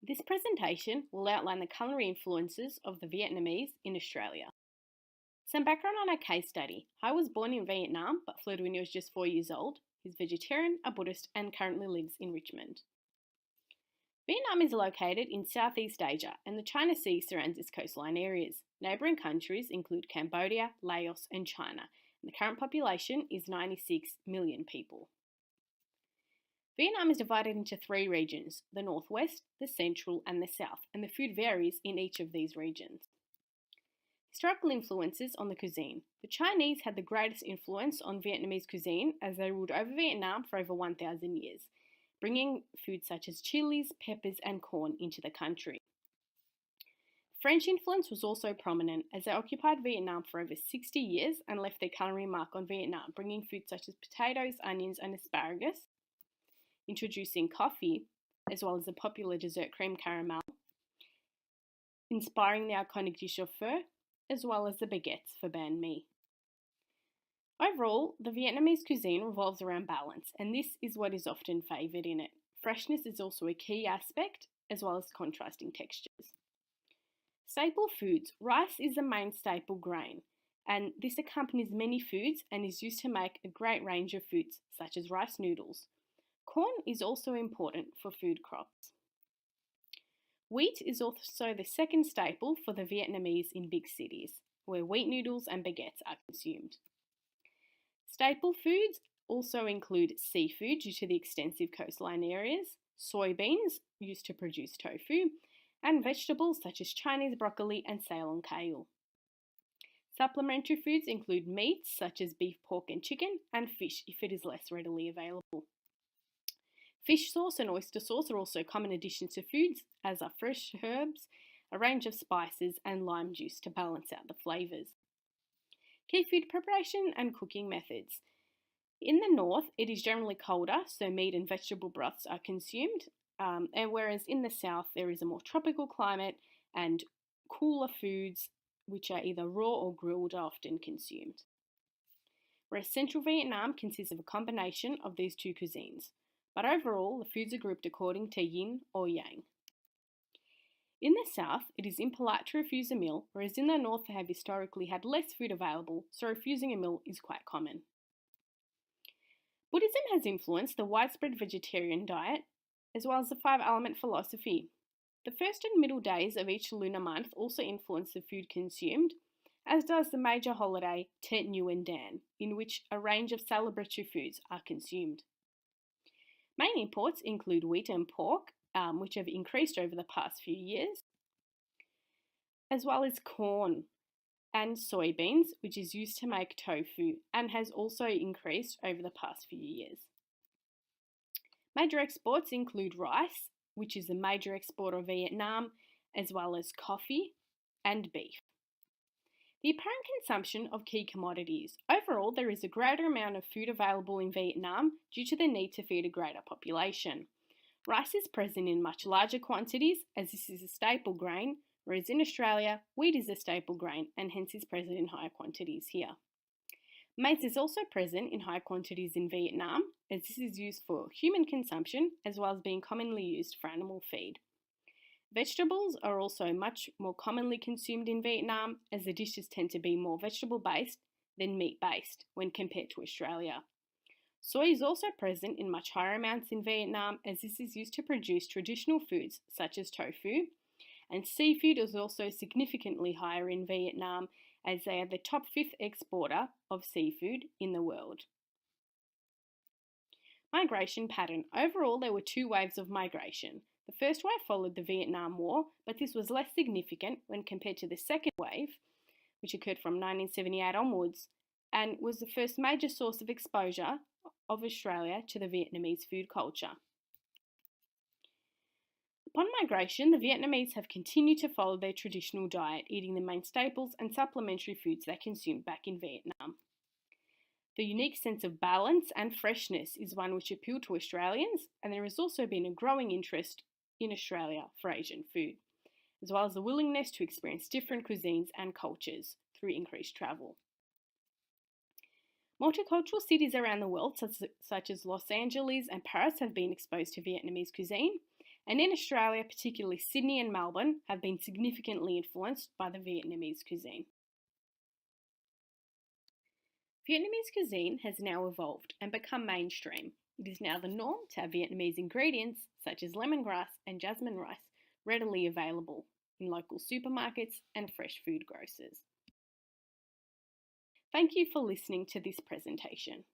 This presentation will outline the culinary influences of the Vietnamese in Australia. Some background on our case study. Hai was born in Vietnam but fled when he was just 4 years old. He's vegetarian, a Buddhist, and currently lives in Richmond. Vietnam is located in Southeast Asia and the China Sea surrounds its coastline areas. Neighbouring countries include Cambodia, Laos, and China, and the current population is 96 million people. Vietnam is divided into 3 regions, the northwest, the central, and the south, and the food varies in each of these regions. Historical influences on the cuisine. The Chinese had the greatest influence on Vietnamese cuisine as they ruled over Vietnam for over 1,000 years, bringing foods such as chilies, peppers, and corn into the country. French influence was also prominent as they occupied Vietnam for over 60 years and left their culinary mark on Vietnam, bringing foods such as potatoes, onions, and asparagus, introducing coffee, as well as the popular dessert creme caramel, inspiring the iconic dish of pho, as well as the baguettes for banh mi. Overall, the Vietnamese cuisine revolves around balance, and this is what is often favoured in it. Freshness is also a key aspect, as well as contrasting textures. Staple foods. Rice is the main staple grain, and this accompanies many foods and is used to make a great range of foods, such as rice noodles. Corn is also important for food crops. Wheat is also the second staple for the Vietnamese in big cities, where wheat noodles and baguettes are consumed. Staple foods also include seafood due to the extensive coastline areas, soybeans used to produce tofu, and vegetables such as Chinese broccoli and Ceylon kale. Supplementary foods include meats such as beef, pork, and chicken, and fish if it is less readily available. Fish sauce and oyster sauce are also common additions to foods, as are fresh herbs, a range of spices, and lime juice to balance out the flavours. Key food preparation and cooking methods. In the north, it is generally colder, so meat and vegetable broths are consumed, and whereas in the south, there is a more tropical climate and cooler foods, which are either raw or grilled, are often consumed. Whereas central Vietnam consists of a combination of these two cuisines, but overall, the foods are grouped according to yin or yang. In the south, it is impolite to refuse a meal, whereas in the north they have historically had less food available, so refusing a meal is quite common. Buddhism has influenced the widespread vegetarian diet, as well as the 5-element philosophy. The first and middle days of each lunar month also influence the food consumed, as does the major holiday Tet Nguyen Dan, in which a range of celebratory foods are consumed. Main imports include wheat and pork, which have increased over the past few years, as well as corn and soybeans, which is used to make tofu and has also increased over the past few years. Major exports include rice, which is a major export of Vietnam, as well as coffee and beef. The apparent consumption of key commodities. Overall, there is a greater amount of food available in Vietnam due to the need to feed a greater population. Rice is present in much larger quantities as this is a staple grain, whereas in Australia, wheat is a staple grain and hence is present in higher quantities here. Maize is also present in high quantities in Vietnam as this is used for human consumption as well as being commonly used for animal feed. Vegetables are also much more commonly consumed in Vietnam as the dishes tend to be more vegetable based than meat based when compared to Australia. Soy is also present in much higher amounts in Vietnam as this is used to produce traditional foods such as tofu, and seafood is also significantly higher in Vietnam as they are the top 5th exporter of seafood in the world. Migration pattern. Overall, there were 2 waves of migration. The first wave followed the Vietnam War, but this was less significant when compared to the second wave, which occurred from 1978 onwards, and was the first major source of exposure of Australia to the Vietnamese food culture. Upon migration, the Vietnamese have continued to follow their traditional diet, eating the main staples and supplementary foods they consumed back in Vietnam. The unique sense of balance and freshness is one which appealed to Australians, and there has also been a growing interest in Australia for Asian food, as well as the willingness to experience different cuisines and cultures through increased travel. Multicultural cities around the world, such as Los Angeles and Paris, have been exposed to Vietnamese cuisine, And in Australia, particularly Sydney and Melbourne, have been significantly influenced by the Vietnamese cuisine. Vietnamese cuisine has now evolved and become mainstream. It is now the norm to have Vietnamese ingredients such as lemongrass and jasmine rice readily available in local supermarkets and fresh food grocers. Thank you for listening to this presentation.